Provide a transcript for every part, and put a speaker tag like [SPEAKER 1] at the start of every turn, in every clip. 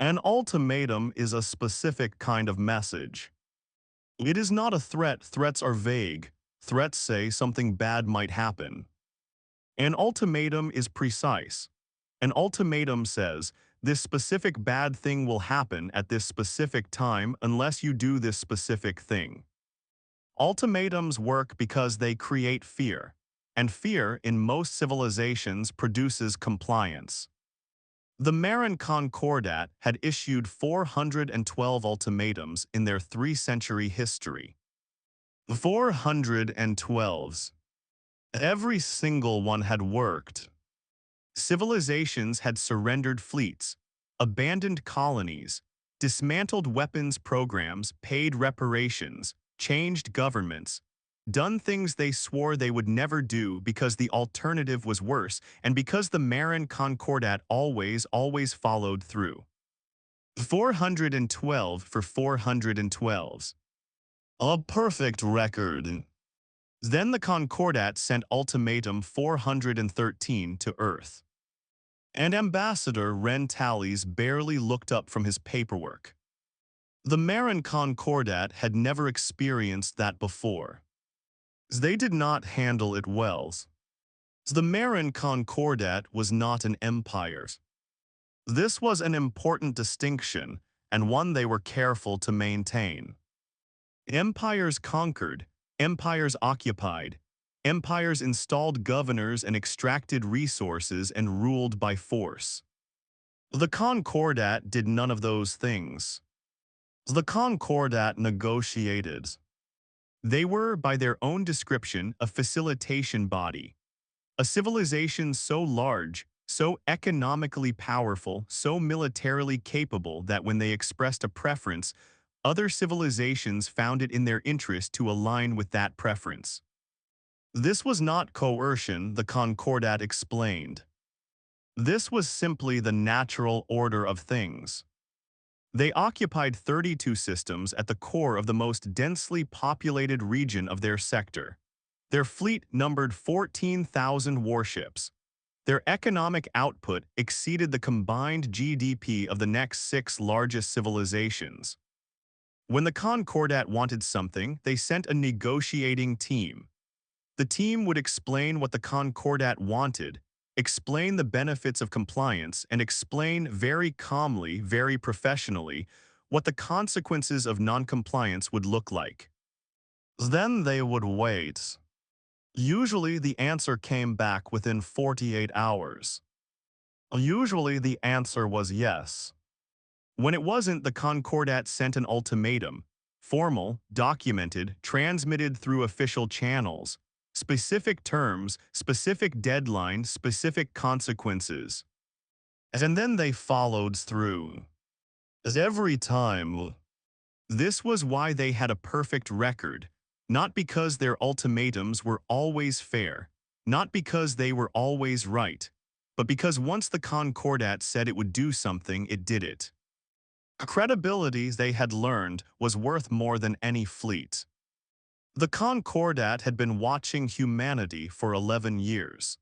[SPEAKER 1] An ultimatum is a specific kind of message. It is not a threat. Threats are vague. Threats say something bad might happen. An ultimatum is precise. An ultimatum says, this specific bad thing will happen at this specific time unless you do this specific thing. Ultimatums work because they create fear, and fear in most civilizations produces compliance. The Maren Concordat had issued 412 ultimatums in their 3-century history. 412s. Every single one had worked. Civilizations had surrendered fleets, abandoned colonies, dismantled weapons programs, paid reparations, changed governments, done things they swore they would never do because the alternative was worse and because the Maren Concordat always followed through. 412 for 412s. A perfect record. Then the Concordat sent Ultimatum 413 to Earth. And Ambassador Ren Tallis barely looked up from his paperwork. The Maren Concordat had never experienced that before. They did not handle it well. The Maren Concordat was not an empire. This was an important distinction, and one they were careful to maintain. Empires conquered, empires occupied, empires installed governors and extracted resources and ruled by force. The Concordat did none of those things. The Concordat negotiated. They were, by their own description, a facilitation body. A civilization so large, so economically powerful, so militarily capable that when they expressed a preference, other civilizations found it in their interest to align with that preference. This was not coercion, the Concordat explained. This was simply the natural order of things. They occupied 32 systems at the core of the most densely populated region of their sector. Their fleet numbered 14,000 warships. Their economic output exceeded the combined GDP of the next 6 largest civilizations. When the Concordat wanted something, they sent a negotiating team. The team would explain what the Concordat wanted, explain the benefits of compliance, and explain very calmly, very professionally, what the consequences of non-compliance would look like. Then they would wait. Usually the answer came back within 48 hours. Usually the answer was yes. When it wasn't, the Concordat sent an ultimatum, formal, documented, transmitted through official channels, specific terms, specific deadline, specific consequences. And then they followed through. Every time. This was why they had a perfect record, not because their ultimatums were always fair, not because they were always right, but because once the Concordat said it would do something, it did it. Credibility, they had learned, was worth more than any fleet. The Concordat had been watching humanity for 11 years.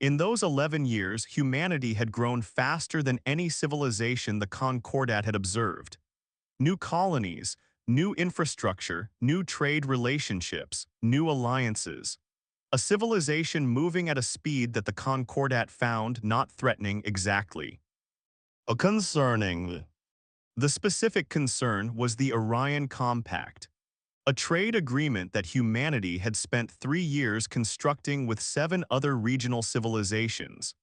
[SPEAKER 1] In those 11 years, humanity had grown faster than any civilization the Concordat had observed. New colonies, new infrastructure, new trade relationships, new alliances. A civilization moving at a speed that the Concordat found not threatening exactly. Concerning. The specific concern was the Orion Compact, a trade agreement that humanity had spent 3 years constructing with 7 other regional civilizations.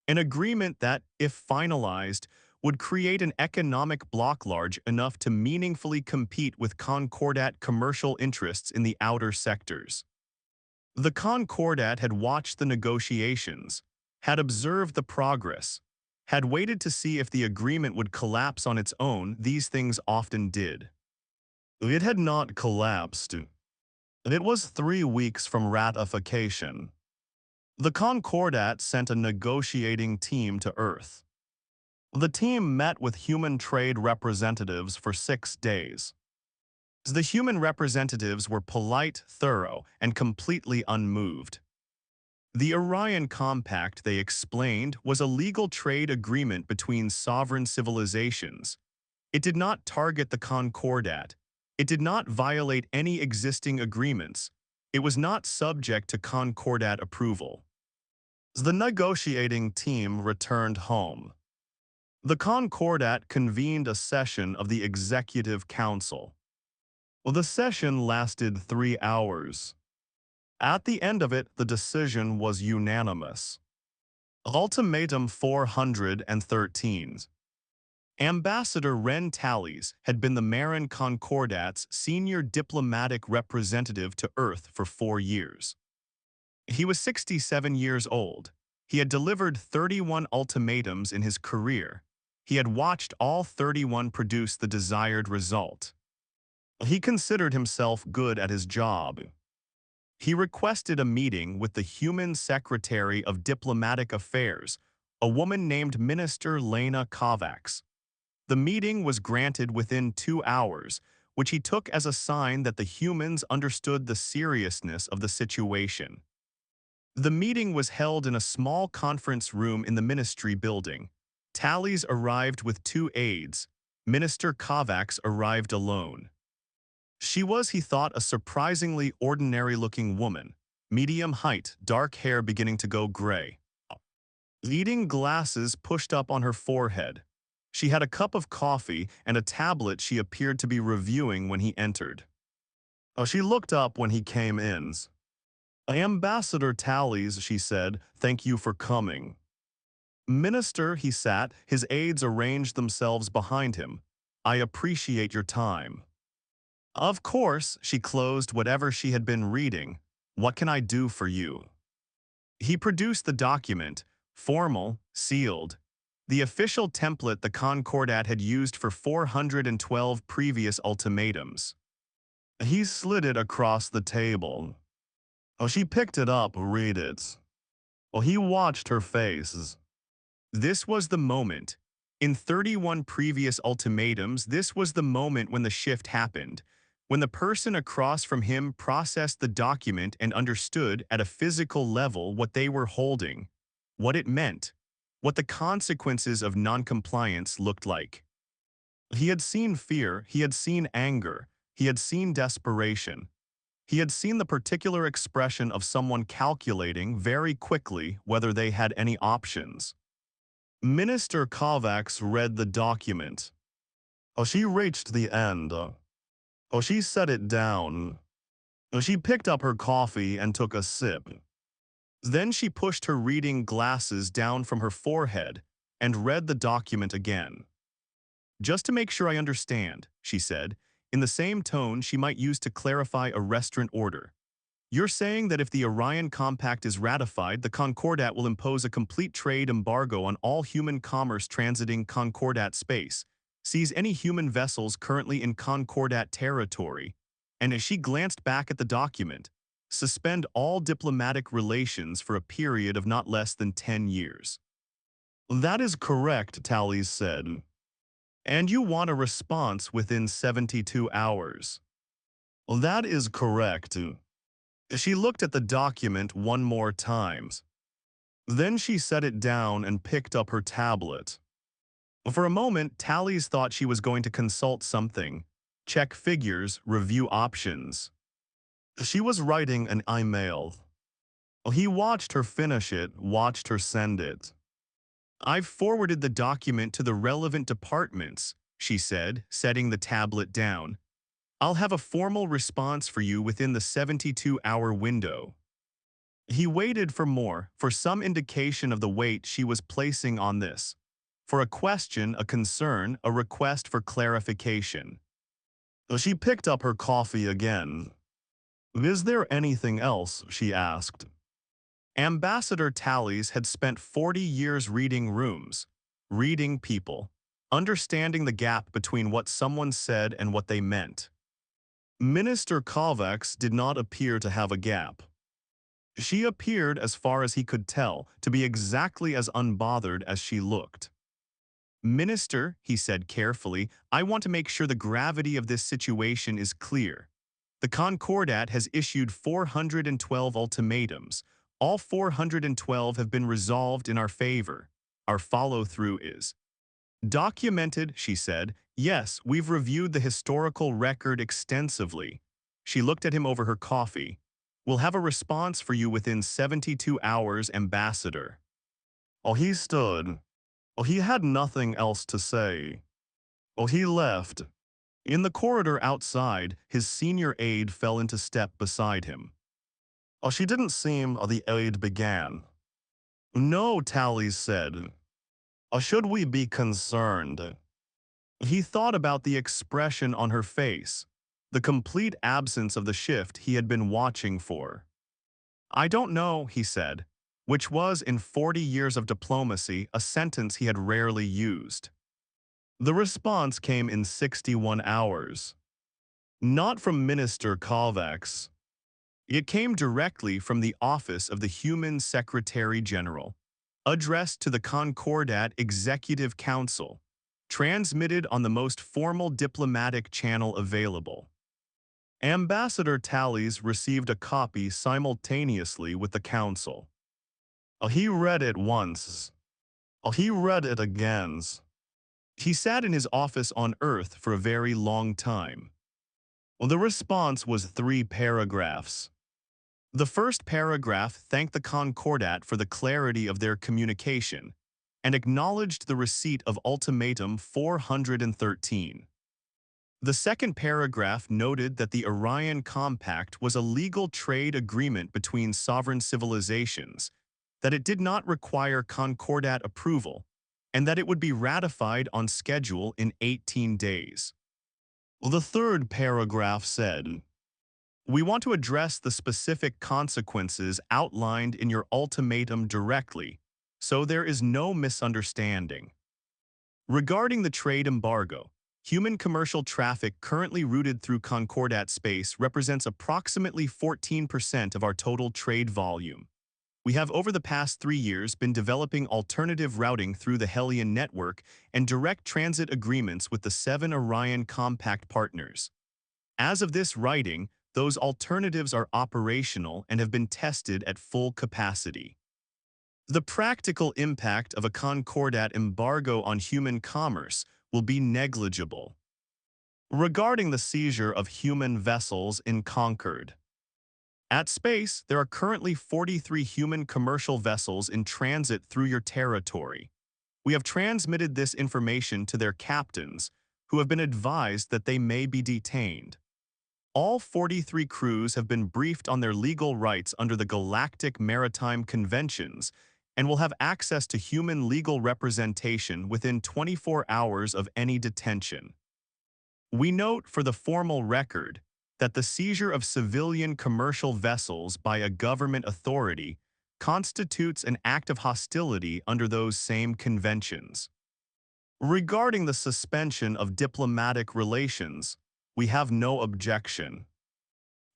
[SPEAKER 1] An agreement that, if finalized, would create an economic bloc large enough to meaningfully compete with Concordat commercial interests in the outer sectors. The Concordat had watched the negotiations, had observed the progress, had waited to see if the agreement would collapse on its own. These things often did. It had not collapsed. It was 3 weeks from ratification. The Concordat sent a negotiating team to Earth. The team met with human trade representatives for 6 days. The human representatives were polite, thorough, and completely unmoved. The Orion Compact, they explained, was a legal trade agreement between sovereign civilizations. It did not target the Concordat. It did not violate any existing agreements. It was not subject to Concordat approval. The negotiating team returned home. The Concordat convened a session of the Executive Council. The session lasted 3 hours. At the end of it, the decision was unanimous. Ultimatum 413. Ambassador Ren Tallis had been the Maren Concordat's senior diplomatic representative to Earth for 4 years. He was 67 years old. He had delivered 31 ultimatums in his career. He had watched all 31 produce the desired result. He considered himself good at his job. He requested a meeting with the Human Secretary of Diplomatic Affairs, a woman named Minister Lena Kovacs. The meeting was granted within 2 hours, which he took as a sign that the humans understood the seriousness of the situation. The meeting was held in a small conference room in the ministry building. Tallis arrived with 2 aides. Minister Kovacs arrived alone. She was, he thought, a surprisingly ordinary-looking woman, medium height, dark hair beginning to go gray. Leading glasses pushed up on her forehead. She had a cup of coffee and a tablet she appeared to be reviewing when he entered. She looked up when he came in. "Ambassador Tallis," she said, "thank you for coming." "Minister," he sat, his aides arranged themselves behind him. "I appreciate your time." "Of course," she closed whatever she had been reading. "What can I do for you?" He produced the document, formal, sealed. The official template the Concordat had used for 412 previous ultimatums. He slid it across the table. She picked it up, read it. He watched her face. This was the moment. In 31 previous ultimatums, this was the moment when the shift happened, when the person across from him processed the document and understood at a physical level what they were holding, what it meant, what the consequences of noncompliance looked like. He had seen fear, he had seen anger, he had seen desperation. He had seen the particular expression of someone calculating very quickly whether they had any options. Minister Kovacs read the document. She reached the end. She set it down. She picked up her coffee and took a sip. Then she pushed her reading glasses down from her forehead and read the document again. "Just to make sure I understand," she said, in the same tone she might use to clarify a restaurant order. "You're saying that if the Orion Compact is ratified, the Concordat will impose a complete trade embargo on all human commerce transiting Concordat space, seize any human vessels currently in Concordat territory, and," as she glanced back at the document, "suspend all diplomatic relations for a period of not less than 10 years. "That is correct," Tallis said. "And you want a response within 72 hours. "That is correct." She looked at the document one more time. Then she set it down and picked up her tablet. For a moment, Tallis thought she was going to consult something, check figures, review options. She was writing an email. He watched her finish it, watched her send it. "I've forwarded the document to the relevant departments," she said, setting the tablet down. "I'll have a formal response for you within the 72-hour window." He waited for more, for some indication of the weight she was placing on this. For a question, a concern, a request for clarification. She picked up her coffee again. "Is there anything else?" she asked. Ambassador Tallis had spent 40 years reading rooms, reading people, understanding the gap between what someone said and what they meant. Minister Kovacs did not appear to have a gap. She appeared, as far as he could tell, to be exactly as unbothered as she looked. "Minister," he said carefully, "I want to make sure the gravity of this situation is clear. The Concordat has issued 412 ultimatums. All 412 have been resolved in our favor. Our follow-through is documented, she said. Yes, we've reviewed the historical record extensively. She looked at him over her coffee. We'll have a response for you within 72 hours, Ambassador. Oh, he stood. Oh, he had nothing else to say. Oh, he left. In the corridor outside, his senior aide fell into step beside him. Oh, she didn't seem, the aide began. No, Tallis said. Should we be concerned? He thought about the expression on her face, the complete absence of the shift he had been watching for. I don't know, he said, which was, in 40 years of diplomacy, a sentence he had rarely used. The response came in 61 hours. Not from Minister Kovacs. It came directly from the Office of the Human Secretary General, addressed to the Concordat Executive Council, transmitted on the most formal diplomatic channel available. Ambassador Tallis received a copy simultaneously with the council. He read it once. He read it again. He sat in his office on Earth for a very long time. The response was 3 paragraphs. The first paragraph thanked the Concordat for the clarity of their communication and acknowledged the receipt of Ultimatum 413. The second paragraph noted that the Orion Compact was a legal trade agreement between sovereign civilizations, that it did not require Concordat approval, and that it would be ratified on schedule in 18 days. The third paragraph said, "We want to address the specific consequences outlined in your ultimatum directly, so there is no misunderstanding. Regarding the trade embargo, human commercial traffic currently routed through Concordat space represents approximately 14% of our total trade volume. We have over the past 3 years been developing alternative routing through the Hellion network and direct transit agreements with the 7 Orion Compact partners. As of this writing, those alternatives are operational and have been tested at full capacity. The practical impact of a Concordat embargo on human commerce will be negligible. Regarding the seizure of human vessels in Concord. At space, there are currently 43 human commercial vessels in transit through your territory. We have transmitted this information to their captains, who have been advised that they may be detained. All 43 crews have been briefed on their legal rights under the Galactic Maritime Conventions and will have access to human legal representation within 24 hours of any detention. We note for the formal record that the seizure of civilian commercial vessels by a government authority constitutes an act of hostility under those same conventions. Regarding the suspension of diplomatic relations, we have no objection.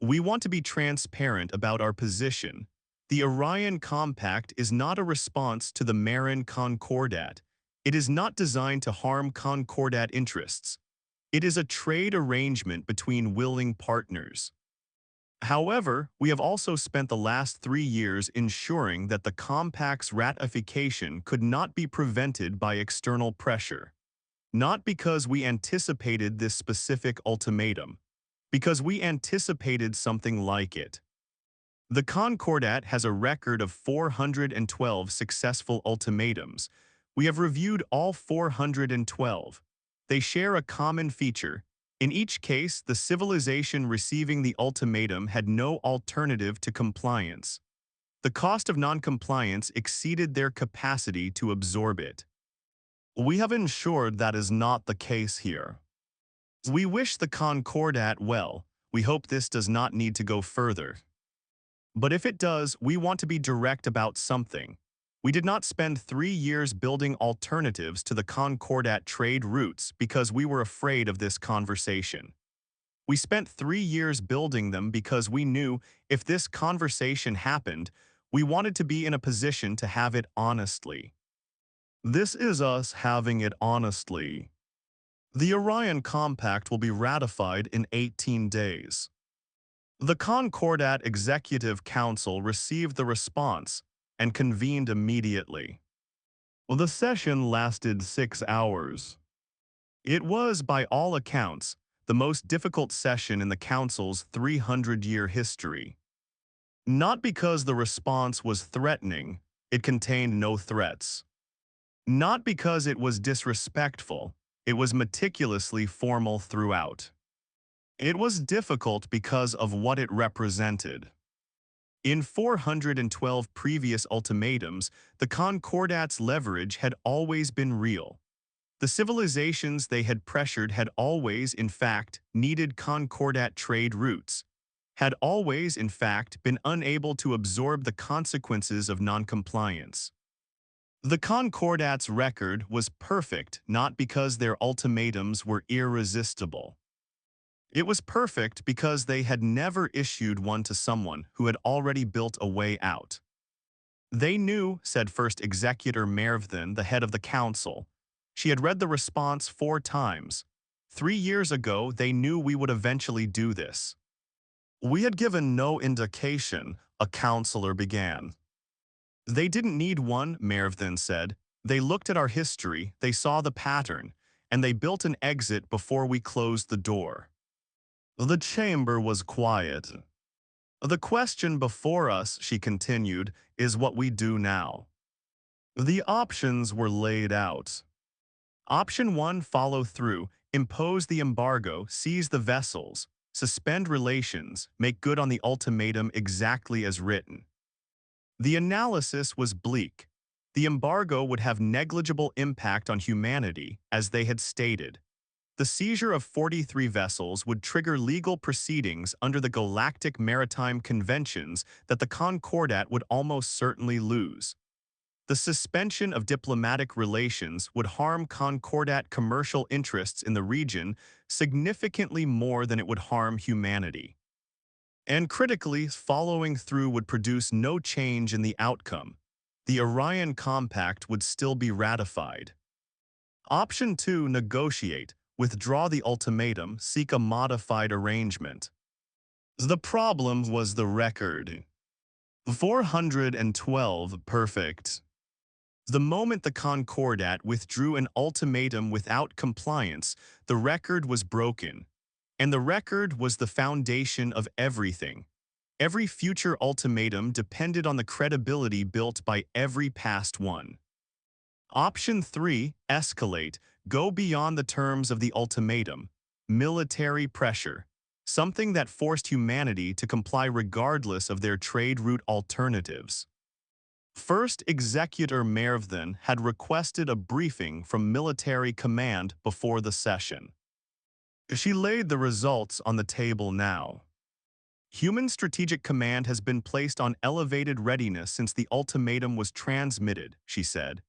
[SPEAKER 1] We want to be transparent about our position. The Orion Compact is not a response to the Maren Concordat. It is not designed to harm Concordat interests. It is a trade arrangement between willing partners. However, we have also spent the last 3 years ensuring that the Compact's ratification could not be prevented by external pressure. Not because we anticipated this specific ultimatum, because we anticipated something like it. The Concordat has a record of 412 successful ultimatums. We have reviewed all 412. They share a common feature. In each case, the civilization receiving the ultimatum had no alternative to compliance. The cost of non-compliance exceeded their capacity to absorb it. We have ensured that is not the case here. We wish the Concordat well. We hope this does not need to go further. But if it does, we want to be direct about something. We did not spend 3 years building alternatives to the Concordat trade routes because we were afraid of this conversation. We spent 3 years building them because we knew if this conversation happened, we wanted to be in a position to have it honestly. This is us having it honestly. The Orion Compact will be ratified in 18 days. The Concordat Executive Council received the response and convened immediately. The session lasted 6 hours. It was, by all accounts, the most difficult session in the Council's 300-year history. Not because the response was threatening, it contained no threats. Not because it was disrespectful, it was meticulously formal throughout. It was difficult because of what it represented. In 412 previous ultimatums, the Concordats' leverage had always been real. The civilizations they had pressured had always, in fact, needed Concordat trade routes, had always, in fact, been unable to absorb the consequences of noncompliance. The Concordats' record was perfect not because their ultimatums were irresistible. It was perfect because they had never issued one to someone who had already built a way out. They knew, said First Executor Mervyn, the head of the council. She had read the response 4 times. 3 years ago, they knew we would eventually do this. We had given no indication, a counselor began. They didn't need one, Mervyn said. They looked at our history, they saw the pattern, and they built an exit before we closed the door. The chamber was quiet. The question before us, she continued, is what we do now. The options were laid out. Option 1, follow through, impose the embargo, seize the vessels, suspend relations, make good on the ultimatum exactly as written. The analysis was bleak. The embargo would have negligible impact on humanity, as they had stated. The seizure of 43 vessels would trigger legal proceedings under the Galactic Maritime Conventions that the Concordat would almost certainly lose. The suspension of diplomatic relations would harm Concordat commercial interests in the region significantly more than it would harm humanity. And critically, following through would produce no change in the outcome. The Orion Compact would still be ratified. Option 2, negotiate, withdraw the ultimatum, seek a modified arrangement. The problem was the record. 412 perfect. The moment the Concordat withdrew an ultimatum without compliance, the record was broken. And the record was the foundation of everything. Every future ultimatum depended on the credibility built by every past one. Option 3, escalate, go beyond the terms of the ultimatum. Military pressure, something that forced humanity to comply regardless of their trade route alternatives. First Executor Mervyn had requested a briefing from military command before the session. She laid the results on the table now. Human Strategic Command has been placed on elevated readiness since the ultimatum was transmitted, she said.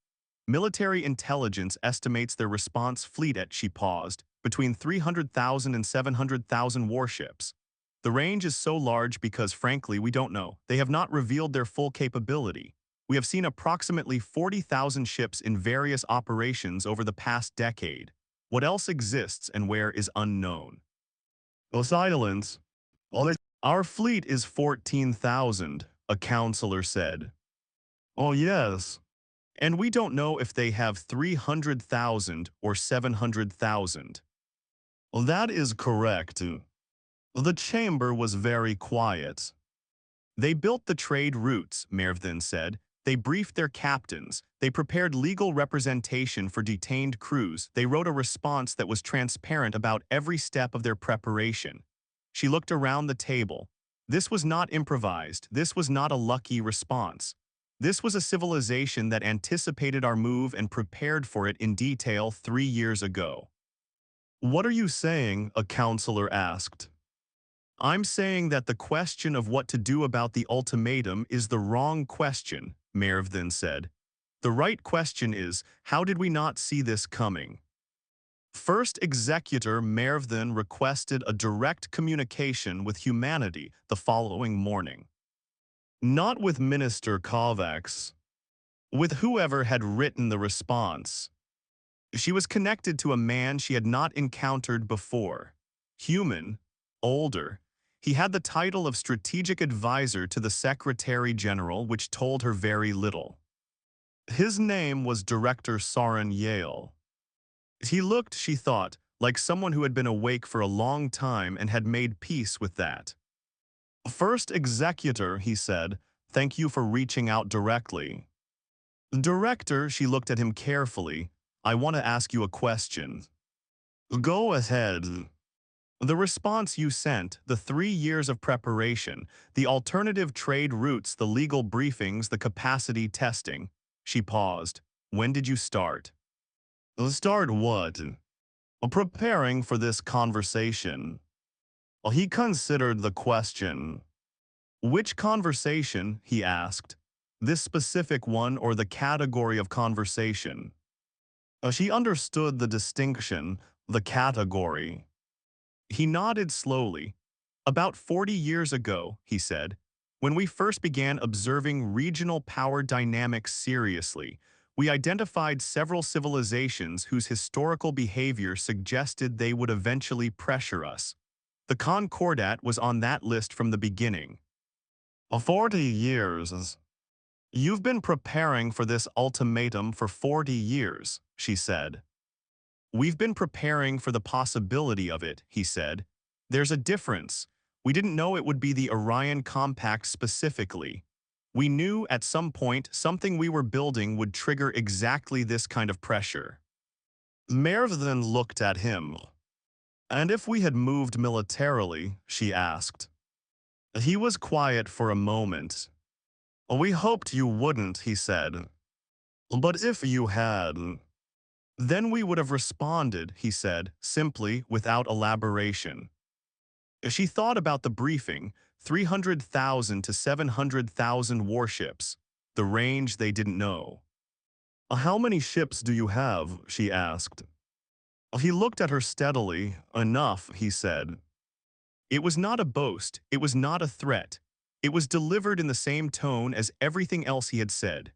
[SPEAKER 1] Military intelligence estimates their response fleet at, she paused, between 300,000 and 700,000 warships. The range is so large because, frankly, we don't know. They have not revealed their full capability. We have seen approximately 40,000 ships in various operations over the past decade. What else exists and where is unknown. Silence. Our fleet is 14,000, a counselor said. Oh yes. And we don't know if they have 300,000 or 700,000. That is correct. The chamber was very quiet. They built the trade routes, Mervyn said. They briefed their captains. They prepared legal representation for detained crews. They wrote a response that was transparent about every step of their preparation. She looked around the table. This was not improvised. This was not a lucky response. This was a civilization that anticipated our move and prepared for it in detail 3 years ago. What are you saying? A counselor asked. I'm saying that the question of what to do about the ultimatum is the wrong question, Mervyn said. The right question is, how did we not see this coming? First Executor Mervyn requested a direct communication with humanity the following morning. Not with Minister Kovacs. With whoever had written the response. She was connected to a man she had not encountered before. Human, older. He had the title of Strategic Advisor to the Secretary General, which told her very little. His name was Director Soren Yale. He looked, she thought, like someone who had been awake for a long time and had made peace with that. First Executor, he said, thank you for reaching out directly. Director, she looked at him carefully, I want to ask you a question. Go ahead. The response you sent, the 3 years of preparation, the alternative trade routes, the legal briefings, the capacity testing. She paused. When did you start? Start what? Preparing for this conversation. He considered the question. Which conversation, he asked. This specific one or the category of conversation? She understood the distinction, the category. He nodded slowly. About 40 years ago, he said, when we first began observing regional power dynamics seriously, we identified several civilizations whose historical behavior suggested they would eventually pressure us. The Concordat was on that list from the beginning. 40 years. You've been preparing for this ultimatum for 40 years, she said. We've been preparing for the possibility of it, he said. There's a difference. We didn't know it would be the Orion Compact specifically. We knew at some point something we were building would trigger exactly this kind of pressure. Merv then looked at him. And if we had moved militarily, she asked. He was quiet for a moment. We hoped you wouldn't, he said. But if you had, then we would have responded, he said, simply, without elaboration. She thought about the briefing, 300,000 to 700,000 warships, the range they didn't know. How many ships do you have? She asked. He looked at her steadily. Enough, he said. It was not a boast, it was not a threat. It was delivered in the same tone as everything else he had said.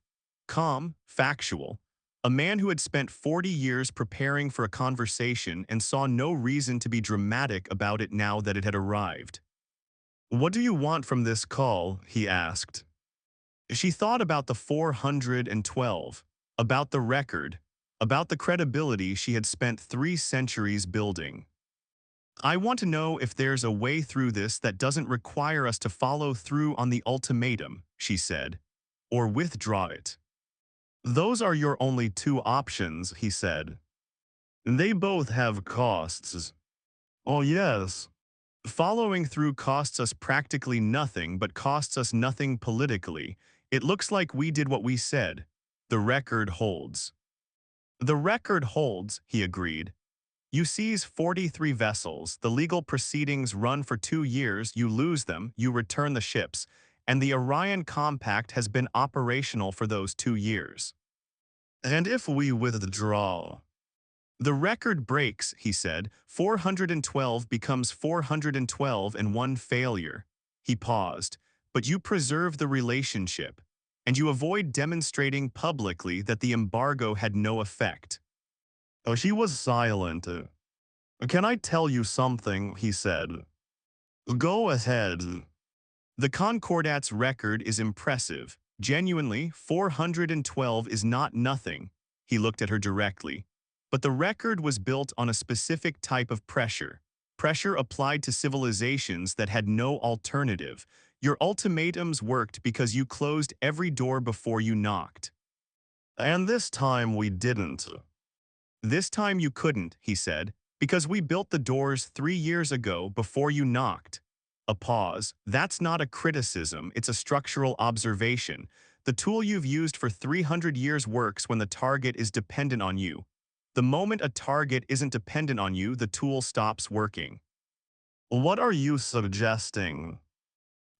[SPEAKER 1] Calm, factual. A man who had spent 40 years preparing for a conversation and saw no reason to be dramatic about it now that it had arrived. What do you want from this call? He asked. She thought about the 412, about the record, about the credibility she had spent 3 centuries building. I want to know if there's a way through this that doesn't require us to follow through on the ultimatum, she said, or withdraw it. Those are your only 2 options, he said. They both have costs. Oh yes. Following through costs us practically nothing but costs us nothing politically. It looks like we did what we said. The record holds. The record holds, he agreed. You seize 43 vessels, the legal proceedings run for 2 years, you lose them, you return the ships, and the Orion Compact has been operational for those 2 years. And if we withdraw? The record breaks, he said. 412 becomes 412 and 1 failure. He paused. But you preserve the relationship, and you avoid demonstrating publicly that the embargo had no effect. Oh, she was silent. Can I tell you something? He said. Go ahead. The Concordat's record is impressive. Genuinely, 412 is not nothing. He looked at her directly. But the record was built on a specific type of pressure. Pressure applied to civilizations that had no alternative. Your ultimatums worked because you closed every door before you knocked. And this time we didn't. This time you couldn't, he said, because we built the doors 3 years ago before you knocked. A pause. That's not a criticism, it's a structural observation. The tool you've used for 300 years works when the target is dependent on you. The moment a target isn't dependent on you, the tool stops working. What are you suggesting?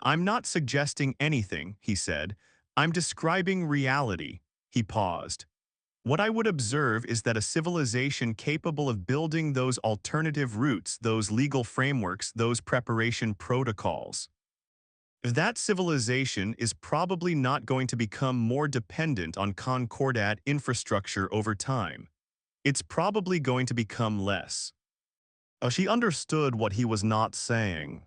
[SPEAKER 1] I'm not suggesting anything, he said. I'm describing reality. He paused. What I would observe is that a civilization capable of building those alternative routes, those legal frameworks, those preparation protocols, that civilization is probably not going to become more dependent on Concordat infrastructure over time. It's probably going to become less. She understood what he was not saying.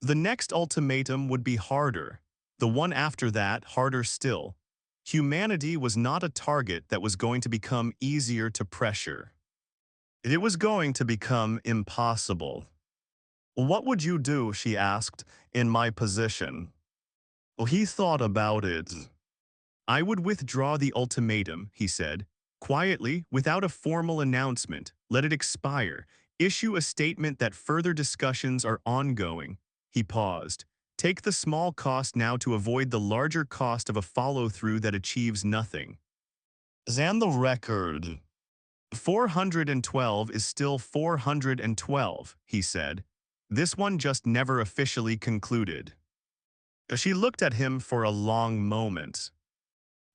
[SPEAKER 1] The next ultimatum would be harder. The one after that, harder still. Humanity was not a target that was going to become easier to pressure. It was going to become impossible. "What would you do," she asked, "in my position?" Well, he thought about it. "I would withdraw the ultimatum," he said, "quietly, without a formal announcement, let it expire, issue a statement that further discussions are ongoing." He paused. "Take the small cost now to avoid the larger cost of a follow-through that achieves nothing." And the record. 412 is still 412, he said. This one just never officially concluded. She looked at him for a long moment.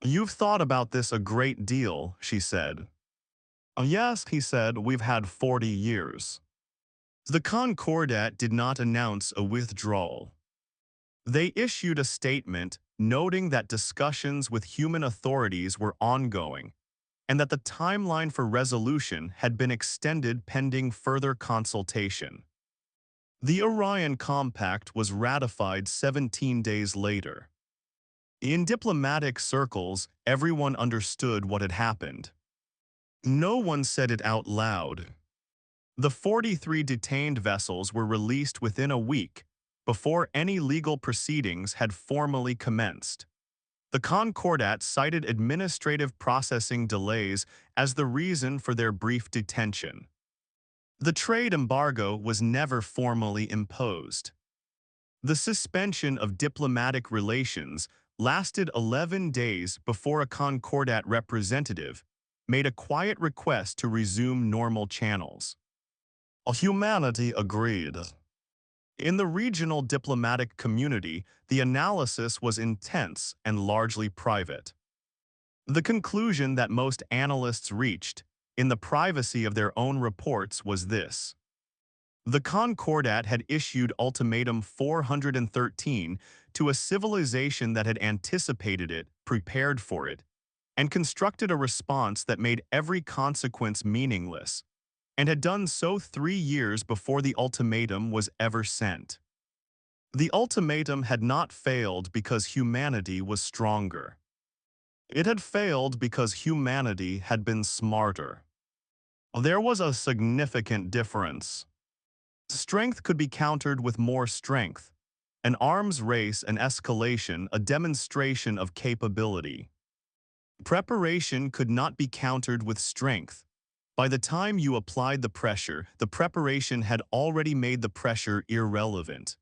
[SPEAKER 1] "You've thought about this a great deal," she said. "Yes," he said, "we've had 40 years. The Concordat did not announce a withdrawal. They issued a statement noting that discussions with human authorities were ongoing and that the timeline for resolution had been extended pending further consultation. The Orion Compact was ratified 17 days later. In diplomatic circles, everyone understood what had happened. No one said it out loud. The 43 detained vessels were released within a week, before any legal proceedings had formally commenced. The Concordat cited administrative processing delays as the reason for their brief detention. The trade embargo was never formally imposed. The suspension of diplomatic relations lasted 11 days before a Concordat representative made a quiet request to resume normal channels. Humanity agreed. In the regional diplomatic community, the analysis was intense and largely private. The conclusion that most analysts reached, in the privacy of their own reports, was this: the Concordat had issued Ultimatum 413 to a civilization that had anticipated it, prepared for it, and constructed a response that made every consequence meaningless, and had done so 3 years before the ultimatum was ever sent. The ultimatum had not failed because humanity was stronger. It had failed because humanity had been smarter. There was a significant difference. Strength could be countered with more strength. An arms race, an escalation, a demonstration of capability. Preparation could not be countered with strength. By the time you applied the pressure, the preparation had already made the pressure irrelevant.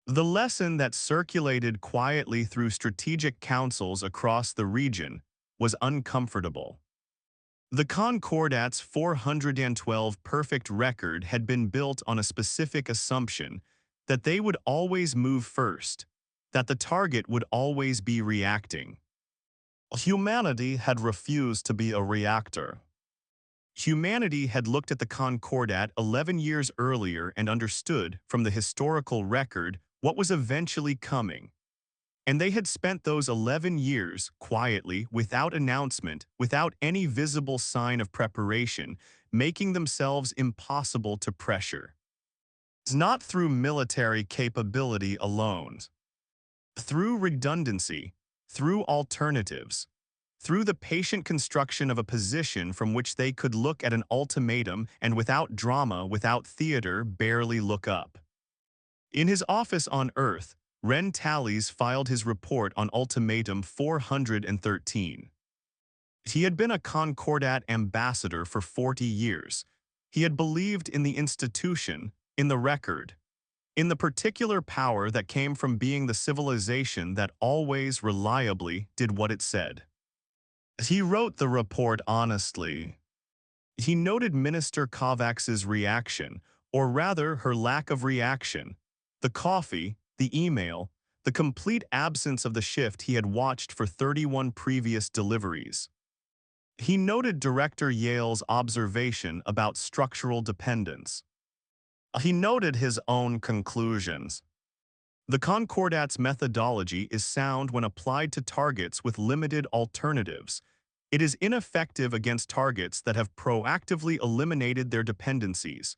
[SPEAKER 1] The lesson that circulated quietly through strategic councils across the region was uncomfortable. The Concordat's 412 perfect record had been built on a specific assumption that they would always move first, that the target would always be reacting. Humanity had refused to be a reactor. Humanity had looked at the Concordat 11 years earlier and understood, from the historical record, what was eventually coming. And they had spent those 11 years, quietly, without announcement, without any visible sign of preparation, making themselves impossible to pressure. Not through military capability alone. Through redundancy, through alternatives, through the patient construction of a position from which they could look at an ultimatum and without drama, without theater, barely look up. In his office on Earth, Ren Tallis filed his report on Ultimatum 413. He had been a Concordat ambassador for 40 years. He had believed in the institution, in the record, in the particular power that came from being the civilization that always reliably did what it said. He wrote the report honestly. He noted Minister Kovacs's reaction, or rather her lack of reaction, the coffee, the email, the complete absence of the shift he had watched for 31 previous deliveries. He noted Director Yale's observation about structural dependence. He noted his own conclusions. The Concordat's methodology is sound when applied to targets with limited alternatives. It is ineffective against targets that have proactively eliminated their dependencies.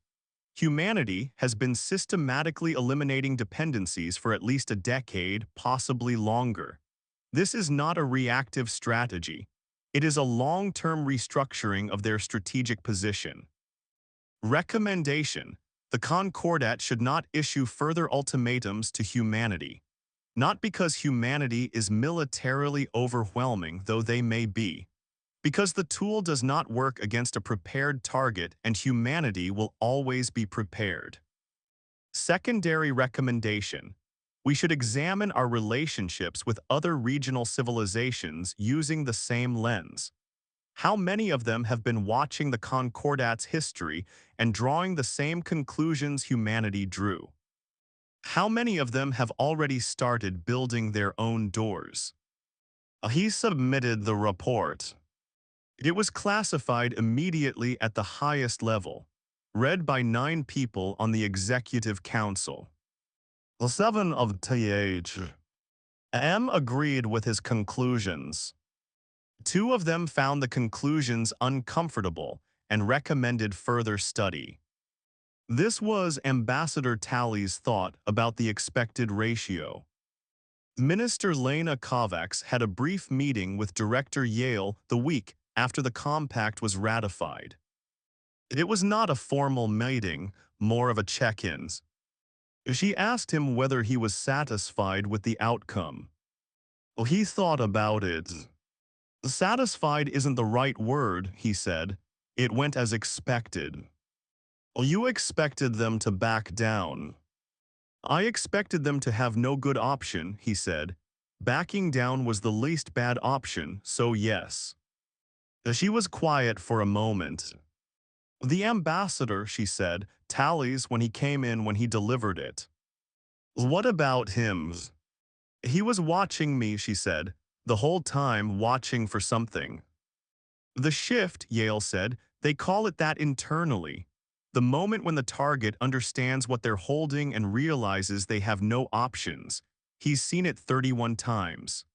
[SPEAKER 1] Humanity has been systematically eliminating dependencies for at least a decade, possibly longer. This is not a reactive strategy. It is a long-term restructuring of their strategic position. Recommendation: the Concordat should not issue further ultimatums to humanity. Not because humanity is militarily overwhelming, though they may be. Because the tool does not work against a prepared target and humanity will always be prepared. Secondary recommendation: we should examine our relationships with other regional civilizations using the same lens. How many of them have been watching the Concordat's history and drawing the same conclusions humanity drew? How many of them have already started building their own doors? He submitted the report. It was classified immediately at the highest level, read by 9 people on the Executive Council. The 7 of THM agreed with his conclusions. 2 of them found the conclusions uncomfortable and recommended further study. This was Ambassador Tallis' thought about the expected ratio. Minister Lena Kovacs had a brief meeting with Director Yale the week after the compact was ratified. It was not a formal meeting, more of a check-in. She asked him whether he was satisfied with the outcome. Well, he thought about it. Satisfied isn't the right word, he said. It went as expected. Well, you expected them to back down. I expected them to have no good option, he said. Backing down was the least bad option, so yes. She was quiet for a moment. The ambassador, she said, Tallis when he came in when he delivered it. What about him? He was watching me, she said, the whole time watching for something. The shift, Yale said, they call it that internally. The moment when the target understands what they're holding and realizes they have no options. He's seen it 31 times.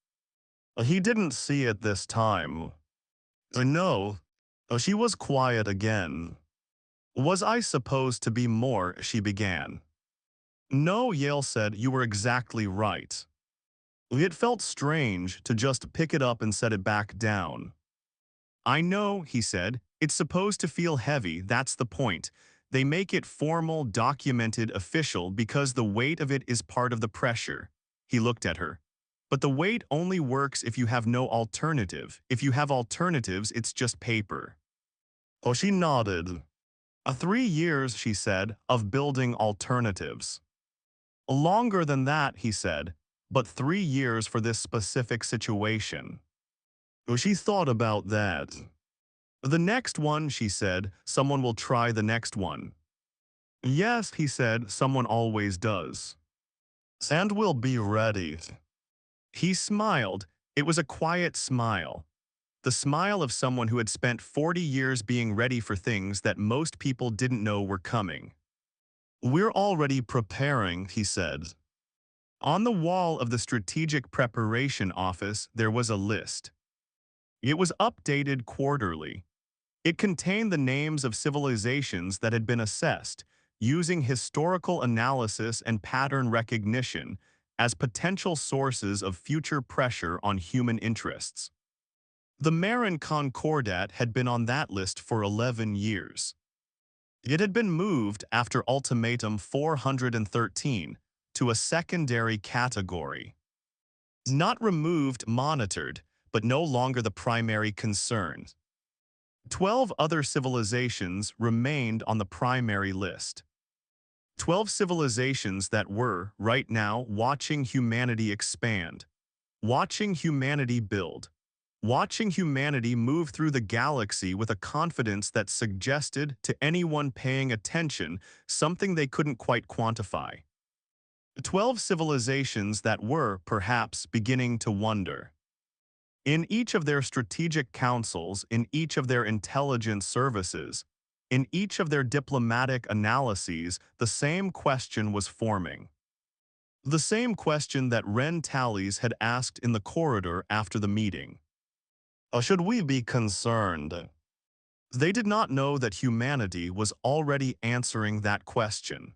[SPEAKER 1] He didn't see it this time. No. She was quiet again. Was I supposed to be more, she began. No, Yale said, you were exactly right. It felt strange to just pick it up and set it back down. I know, he said, it's supposed to feel heavy, that's the point. They make it formal, documented, official because the weight of it is part of the pressure. He looked at her. But the weight only works if you have no alternative. If you have alternatives, it's just paper. Oh, she nodded. 3 years, she said, of building alternatives. Longer than that, he said, but 3 years for this specific situation. Oh, she thought about that. The next one, she said, someone will try the next one. Yes, he said, someone always does. And we'll be ready. He smiled. It was a quiet smile. The smile of someone who had spent 40 years being ready for things that most people didn't know were coming. We're already preparing, he said. On the wall of the Strategic Preparation Office, there was a list. It was updated quarterly. It contained the names of civilizations that had been assessed, using historical analysis and pattern recognition as potential sources of future pressure on human interests. The Maren Concordat had been on that list for 11 years. It had been moved after Ultimatum 413 to a secondary category. Not removed, monitored, but no longer the primary concern. 12 other civilizations remained on the primary list. 12 civilizations that were, right now, watching humanity expand, watching humanity build, watching humanity move through the galaxy with a confidence that suggested to anyone paying attention something they couldn't quite quantify. 12 civilizations that were, perhaps, beginning to wonder. In each of their strategic councils, in each of their intelligence services, in each of their diplomatic analyses, the same question was forming. The same question that Ren Tallis had asked in the corridor after the meeting. Should we be concerned? They did not know that humanity was already answering that question.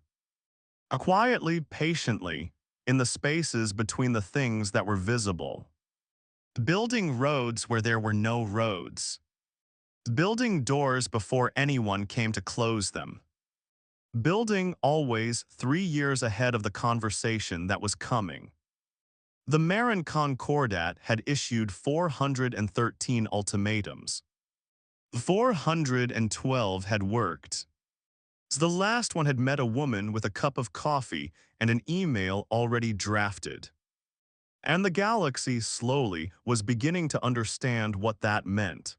[SPEAKER 1] Quietly, patiently, in the spaces between the things that were visible. Building roads where there were no roads. Building doors before anyone came to close them. Building always 3 years ahead of the conversation that was coming. The Maren Concordat had issued 413 ultimatums. 412 had worked. The last one had met a woman with a cup of coffee and an email already drafted. And the galaxy slowly was beginning to understand what that meant.